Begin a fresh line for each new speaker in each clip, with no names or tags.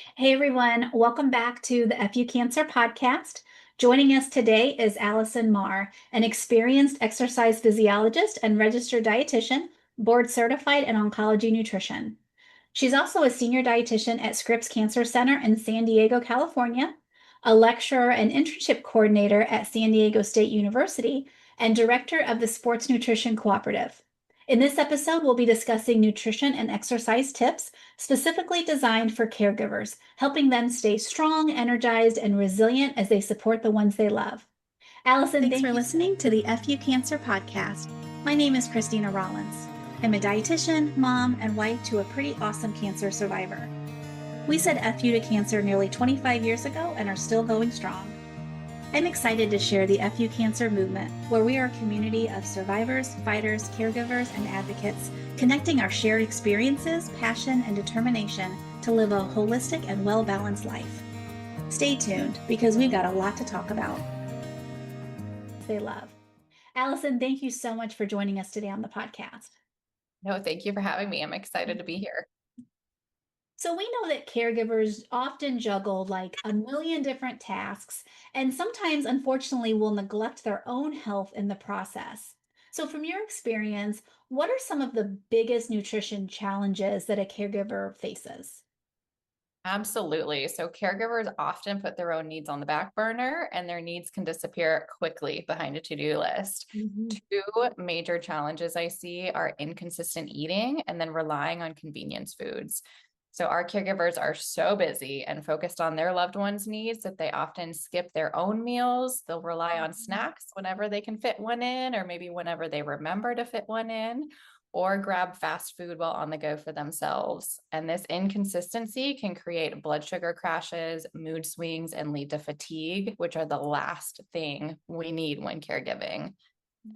Hey everyone, welcome back to the FU Cancer podcast. Joining us today is Alison Meagher, an experienced exercise physiologist and registered dietitian, board certified in oncology nutrition. She's also a senior dietitian at Scripps Cancer Center in San Diego, California, a lecturer and internship coordinator at San Diego State University, and director of the Sports Nutrition Cooperative. In this episode, we'll be discussing nutrition and exercise tips specifically designed for caregivers, helping them stay strong, energized, and resilient as they support the ones they love. Allison, thanks for listening to the FU Cancer podcast. My name is Christina Rollins. I'm a dietitian, mom, and wife to a pretty awesome cancer survivor. We said FU to cancer nearly 25 years ago and are still going strong. I'm excited to share the FU Cancer movement, where we are a community of survivors, fighters, caregivers, and advocates, connecting our shared experiences, passion, and determination to live a holistic and well-balanced life. Stay tuned, because we've got a lot to talk about. They love. Allison, thank you so much for joining us today on the podcast.
No, thank you for having me. I'm excited to be here.
So we know that caregivers often juggle like a million different tasks, and sometimes, unfortunately, will neglect their own health in the process. So from your experience, what are some of the biggest nutrition challenges that a caregiver faces?
Absolutely. So caregivers often put their own needs on the back burner, and their needs can disappear quickly behind a to-do list.
Mhm.
Two major challenges I see are inconsistent eating and then relying on convenience foods. So our caregivers are so busy and focused on their loved ones' needs that they often skip their own meals. They'll rely on snacks whenever they can fit one in, or maybe whenever they remember to fit one in, or grab fast food while on the go for themselves. And this inconsistency can create blood sugar crashes, mood swings, and lead to fatigue, which are the last thing we need when caregiving.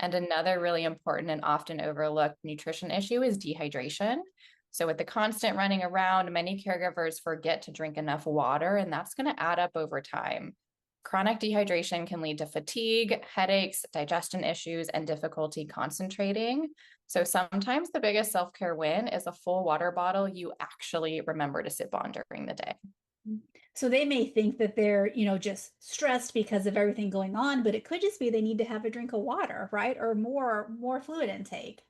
And another really important and often overlooked nutrition issue is dehydration. So, with the constant running around, many caregivers forget to drink enough water, and that's going to add up over time. Chronic dehydration can lead to fatigue, headaches, digestion issues, and difficulty concentrating. So, sometimes the biggest self care win is a full water bottle you actually remember to sip on during the day.
So they may think that they're, just stressed because of everything going on, but it could just be they need to have a drink of water, right? Or more fluid intake.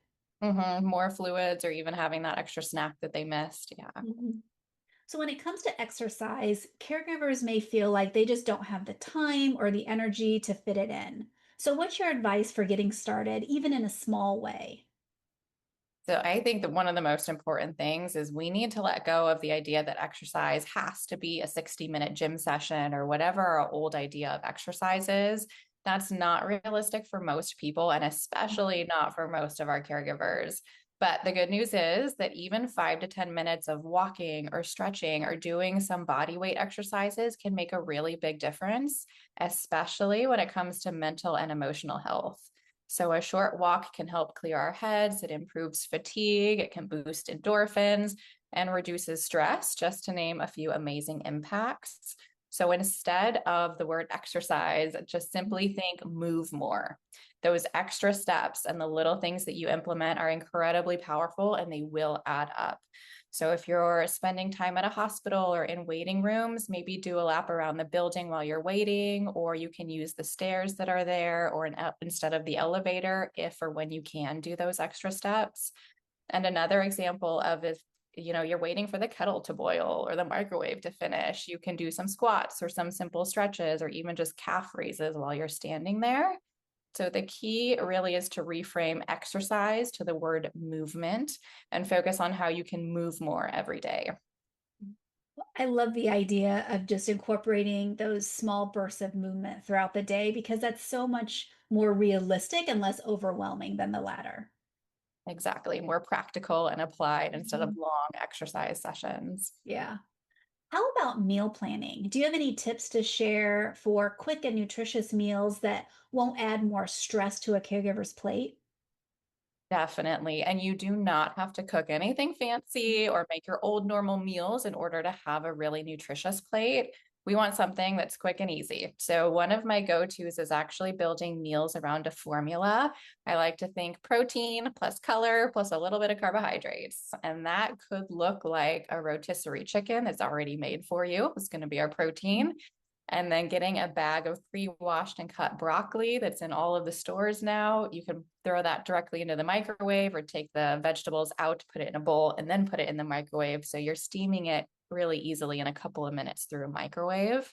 More fluids, or even having that extra snack that they missed. Yeah.
Mhm. So when it comes to exercise, caregivers may feel like they just don't have the time or the energy to fit it in. So what's your advice for getting started, even in a small way?
So I think that one of the most important things is we need to let go of the idea that exercise has to be a 60-minute gym session or whatever our old idea of exercise is. That's not realistic for most people, and especially not for most of our caregivers. But the good news is that even 5 to 10 minutes of walking or stretching or doing some body weight exercises can make a really big difference, especially when it comes to mental and emotional health. So, a short walk can help clear our heads. It improves fatigue. It can boost endorphins and reduces stress, just to name a few amazing impacts. So, instead of the word exercise, just simply think move more. Those extra steps and the little things that you implement are incredibly powerful, and they will add up. So if you're spending time at a hospital or in waiting rooms, maybe do a lap around the building while you're waiting, or you can use the stairs that are there or instead of the elevator if or when you can do those extra steps. And another example of if you're waiting for the kettle to boil or the microwave to finish, you can do some squats or some simple stretches or even just calf raises while you're standing there. So the key really is to reframe exercise to the word movement and focus on how you can move more every day.
I love the idea of just incorporating those small bursts of movement throughout the day because that's so much more realistic and less overwhelming than the latter.
Exactly. More practical and applied instead of
Mhm.
long exercise sessions.
Yeah. How about meal planning? Do you have any tips to share for quick and nutritious meals that won't add more stress to a caregiver's plate?
Definitely. And you do not have to cook anything fancy or make your old normal meals in order to have a really nutritious plate. We want something that's quick and easy. So one of my go-tos is actually building meals around a formula. I like to think protein plus color plus a little bit of carbohydrates. And that could look like a rotisserie chicken that's already made for you. It's going to be our protein. And then getting a bag of pre-washed and cut broccoli that's in all of the stores now. You can throw that directly into the microwave or take the vegetables out, put it in a bowl, and then put it in the microwave. So you're steaming it really easily in a couple of minutes through a microwave.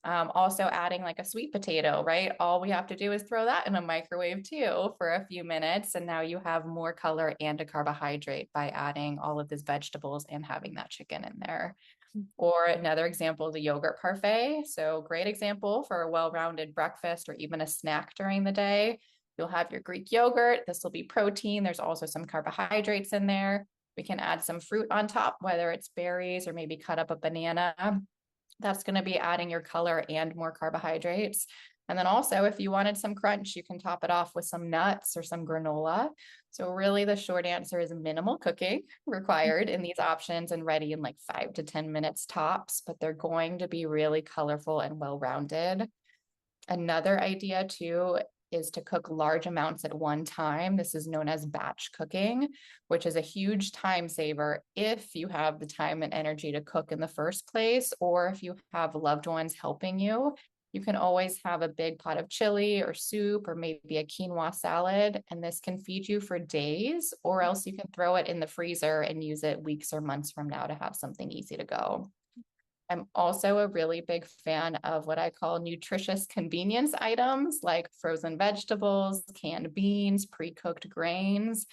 Also adding like a sweet potato, right? All we have to do is throw that in a microwave too for a few minutes. And now you have more color and a carbohydrate by adding all of these vegetables and having that chicken in there. Or another example, the yogurt parfait. So great example for a well-rounded breakfast or even a snack during the day. You'll have your Greek yogurt. This will be protein. There's also some carbohydrates in there. We can add some fruit on top, whether it's berries or maybe cut up a banana. That's going to be adding your color and more carbohydrates. And then also, if you wanted some crunch, you can top it off with some nuts or some granola. So really the short answer is minimal cooking required in these options and ready in like 5 to 10 minutes tops, but they're going to be really colorful and well-rounded. Another idea too is to cook large amounts at one time. This is known as batch cooking, which is a huge time saver if you have the time and energy to cook in the first place, or if you have loved ones helping you. You can always have a big pot of chili or soup or maybe a quinoa salad, and this can feed you for days, or else you can throw it in the freezer and use it weeks or months from now to have something easy to go. I'm also a really big fan of what I call nutritious convenience items like frozen vegetables, canned beans, pre-cooked grains,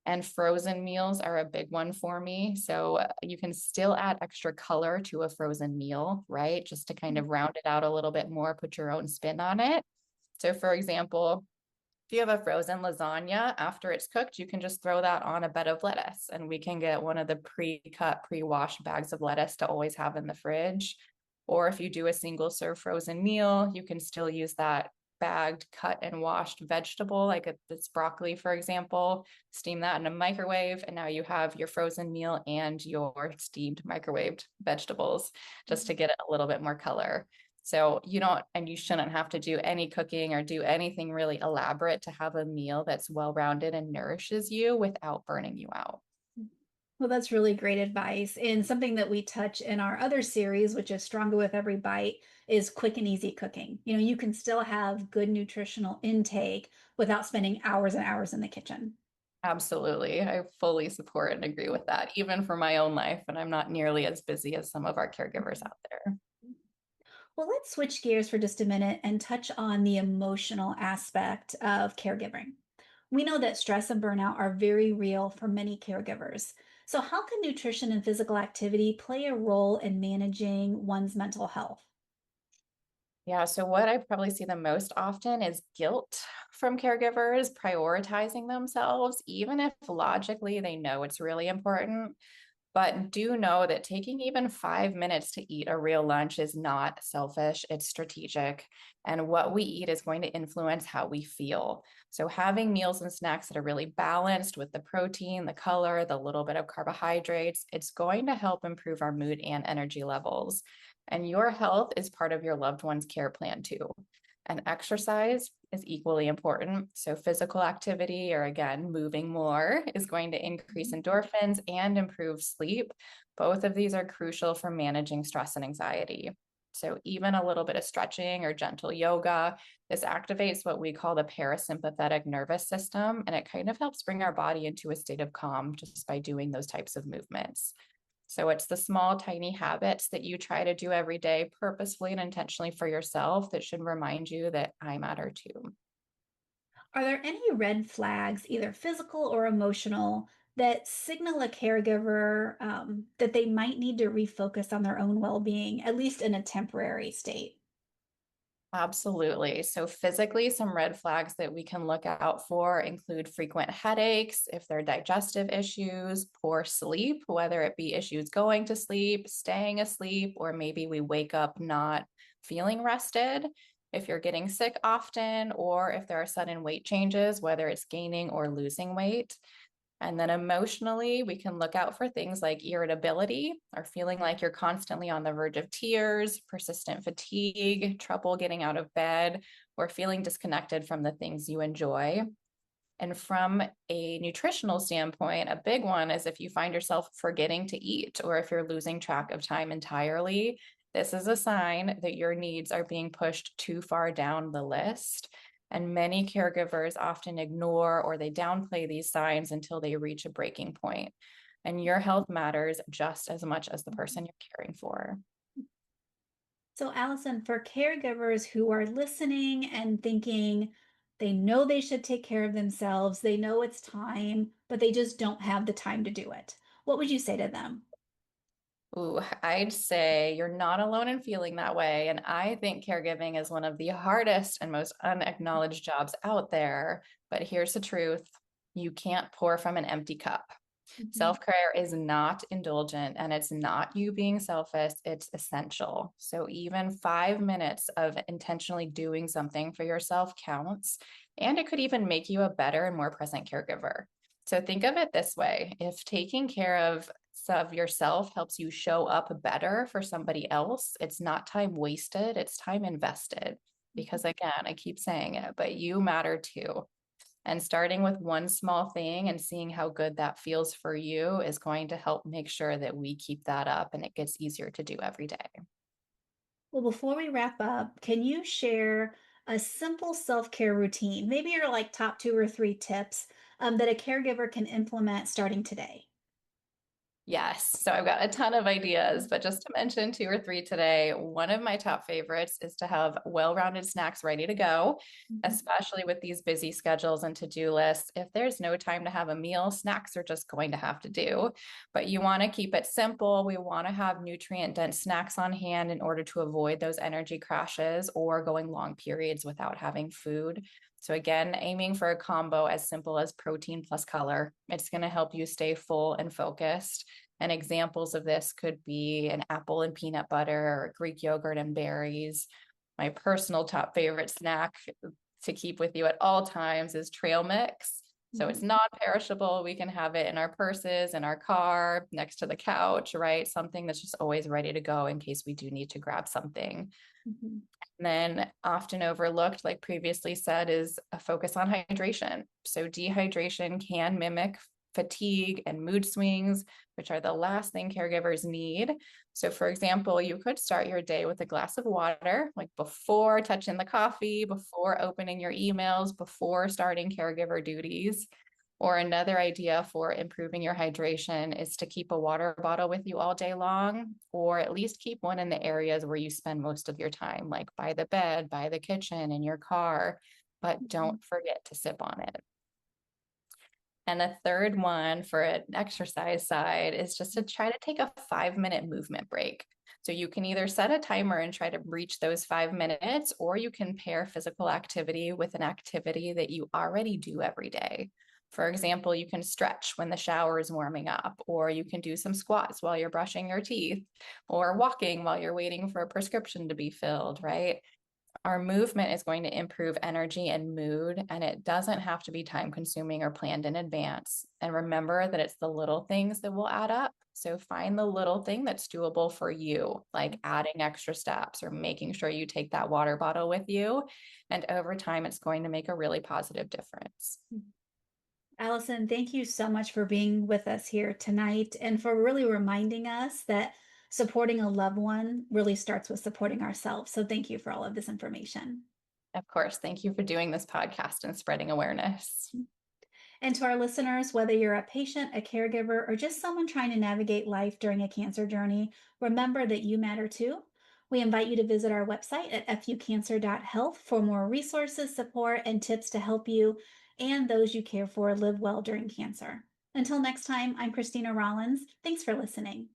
and frozen meals are a big one for me. So you can still add extra color to a frozen meal, right? Just to kind of round it out a little bit more, put your own spin on it. So for example, if you have a frozen lasagna, after it's cooked, you can just throw that on a bed of lettuce, and we can get one of the pre-cut, pre-washed bags of lettuce to always have in the fridge. Or if you do a single serve frozen meal, you can still use that bagged, cut, and washed vegetable, like this broccoli, for example, steam that in a microwave, and now you have your frozen meal and your steamed microwaved vegetables just to get it a little bit more color. So you don't, and you shouldn't have to do any cooking or do anything really elaborate to have a meal that's well-rounded and nourishes you without burning you out.
Well, that's really great advice. And something that we touch in our other series, which is Stronger with Every Bite, is quick and easy cooking. You can still have good nutritional intake without spending hours and hours in the kitchen.
Absolutely. I fully support and agree with that, even for my own life. And I'm not nearly as busy as some of our caregivers out there.
Well, let's switch gears for just a minute and touch on the emotional aspect of caregiving. We know that stress and burnout are very real for many caregivers. So, how can nutrition and physical activity play a role in managing one's mental health?
Yeah, so what I probably see the most often is guilt from caregivers prioritizing themselves, even if logically they know it's really important. But do know that taking even 5 minutes to eat a real lunch is not selfish, it's strategic. And what we eat is going to influence how we feel. So, having meals and snacks that are really balanced with the protein, the color, the little bit of carbohydrates, it's going to help improve our mood and energy levels. And your health is part of your loved one's care plan too. And exercise is equally important. So, physical activity, or again, moving more, is going to increase endorphins and improve sleep. Both of these are crucial for managing stress and anxiety. So, even a little bit of stretching or gentle yoga, this activates what we call the parasympathetic nervous system, and it kind of helps bring our body into a state of calm just by doing those types of movements. So it's the small, tiny habits that you try to do every day purposefully and intentionally for yourself that should remind you that I matter too.
Are there any red flags, either physical or emotional, that signal a caregiver that they might need to refocus on their own well-being, at least in a temporary state?
Absolutely. So, physically, some red flags that we can look out for include frequent headaches, if they're digestive issues, poor sleep, whether it be issues going to sleep, staying asleep, or maybe we wake up not feeling rested. If you're getting sick often, or if there are sudden weight changes, whether it's gaining or losing weight. And then emotionally, we can look out for things like irritability or feeling like you're constantly on the verge of tears, persistent fatigue, trouble getting out of bed, or feeling disconnected from the things you enjoy. And from a nutritional standpoint, a big one is if you find yourself forgetting to eat or if you're losing track of time entirely, this is a sign that your needs are being pushed too far down the list. And many caregivers often ignore or they downplay these signs until they reach a breaking point. And your health matters just as much as the person you're caring for.
So, Alison, for caregivers who are listening and thinking they know they should take care of themselves, they know it's time, but they just don't have the time to do it, what would you say to them?
Ooh, I'd say you're not alone in feeling that way. And I think caregiving is one of the hardest and most unacknowledged jobs out there. But here's the truth. You can't pour from an empty cup.
Mhm.
Self-care is not indulgent and it's not you being selfish, it's essential. So even 5 minutes of intentionally doing something for yourself counts, and it could even make you a better and more present caregiver. So think of it this way. If taking care of yourself helps you show up better for somebody else, it's not time wasted, it's time invested. Because again, I keep saying it, but you matter too. And starting with one small thing and seeing how good that feels for you is going to help make sure that we keep that up and it gets easier to do every day.
Well, before we wrap up, can you share a simple self-care routine, maybe your like top 2 or 3 tips that a caregiver can implement starting today?
Yes. So I've got a ton of ideas, but just to mention 2 or 3 today, one of my top favorites is to have well-rounded snacks ready to go,
Mhm.
especially with these busy schedules and to-do lists. If there's no time to have a meal, snacks are just going to have to do. But you want to keep it simple. We want to have nutrient-dense snacks on hand in order to avoid those energy crashes or going long periods without having food. So again, aiming for a combo as simple as protein plus color. It's going to help you stay full and focused. And examples of this could be an apple and peanut butter or Greek yogurt and berries. My personal top favorite snack to keep with you at all times is trail mix. So it's
Mhm.
non-perishable. We can have it in our purses, in our car, next to the couch, right? Something that's just always ready to go in case we do need to grab something.
Mhm.
And then often overlooked, like previously said, is a focus on hydration. So dehydration can mimic fatigue and mood swings, which are the last thing caregivers need. So for example, you could start your day with a glass of water, like before touching the coffee, before opening your emails, before starting caregiver duties. Or another idea for improving your hydration is to keep a water bottle with you all day long, or at least keep one in the areas where you spend most of your time, like by the bed, by the kitchen, in your car, but
Mhm.
don't forget to sip on it. And a third one for an exercise side is just to try to take a 5 minute movement break. So you can either set a timer and try to reach those 5 minutes, or you can pair physical activity with an activity that you already do every day. For example, you can stretch when the shower is warming up, or you can do some squats while you're brushing your teeth, or walking while you're waiting for a prescription to be filled, right? Our movement is going to improve energy and mood, and it doesn't have to be time consuming or planned in advance. And remember that it's the little things that will add up. So find the little thing that's doable for you, like adding extra steps or making sure you take that water bottle with you. And over time, it's going to make a really positive difference.
Alison, thank you so much for being with us here tonight and for really reminding us that supporting a loved one really starts with supporting ourselves. So thank you for all of this information.
Of course, thank you for doing this podcast and spreading awareness.
And to our listeners, whether you're a patient, a caregiver, or just someone trying to navigate life during a cancer journey, remember that you matter too. We invite you to visit our website at fucancer.health for more resources, support, and tips to help you and those you care for live well during cancer. Until next time, I'm Christina Rollins. Thanks for listening.